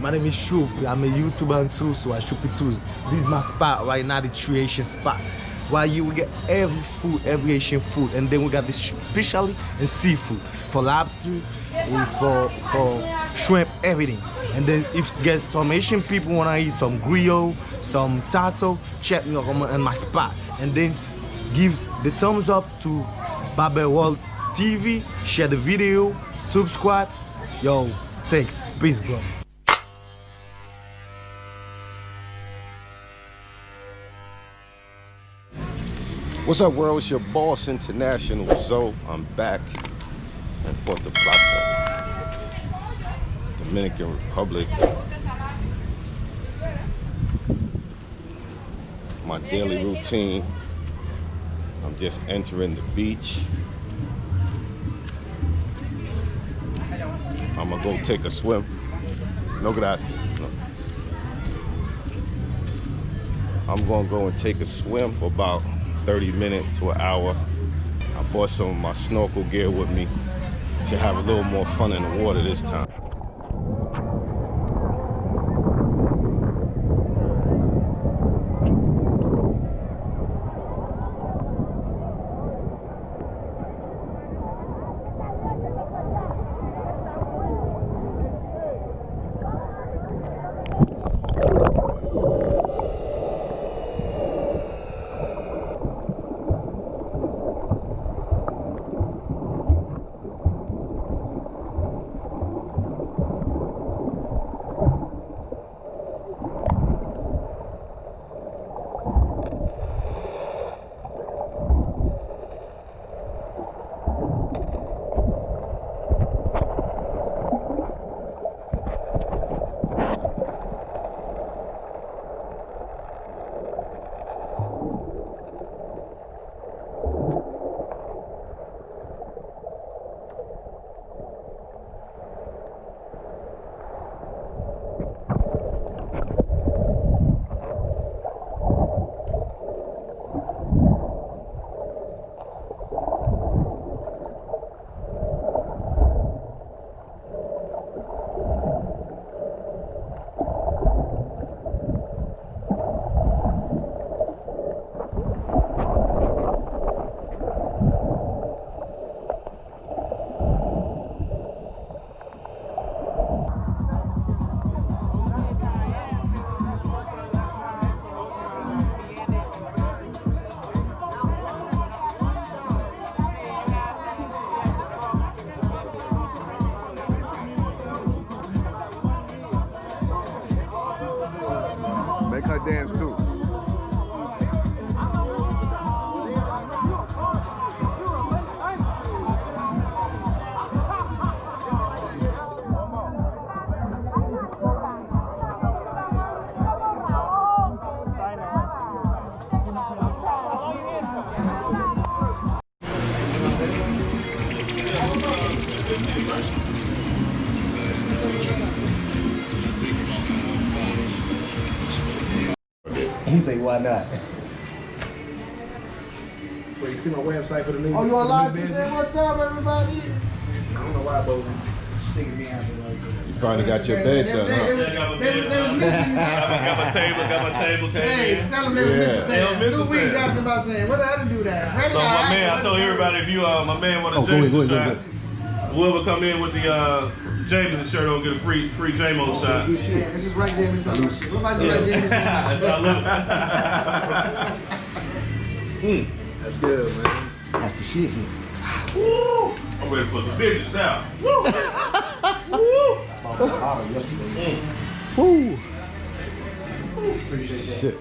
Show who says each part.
Speaker 1: My name is Shoop. I'm a YouTuber on Sosua, Shoopy Tuesday. This is my spot right now, the true Asian spot. Where you will get every food, every Asian food, and then we got this specially and seafood for lobster, for shrimp, everything. And then if you get some Asian people wanna eat some griot, some tasso, check me out on my spot. And then give the thumbs up to Barber World TV, share the video, subscribe. Yo, thanks. Peace, bro.
Speaker 2: What's up, world? It's your boss, International Zoe. I'm back in Puerto Plata, Dominican Republic. My daily routine. I'm just entering the beach. I'm gonna go take a swim. No gracias. No. I'm gonna go and take a swim for about 30 minutes to an hour. I brought some of my snorkel gear with me to have a little more fun in the water this time. Make her dance too.
Speaker 1: He say, why not? Wait, you see my website for the new?
Speaker 3: Oh, you on live? You say what's up, everybody?
Speaker 1: I don't know why, but sticking me out there like that.
Speaker 2: You finally got your bed done, huh?
Speaker 4: Got my table came
Speaker 3: Hey,
Speaker 4: in.
Speaker 3: tell them they was missing Sam. 2 weeks asking about Sam. What I do that? Freddie,
Speaker 4: So my man, I told everybody if you my man want a Jameson shot, whoever come in with the Jameson shirt will get a free J-Mo shot.
Speaker 3: Yeah, just write James on my shit. What about you write James on my shit?
Speaker 1: That's good, man.
Speaker 3: That's the shit.
Speaker 4: Woo! I'm ready for the business now. Woo! Woo!
Speaker 2: Woo!
Speaker 3: Appreciate that.
Speaker 2: Shit.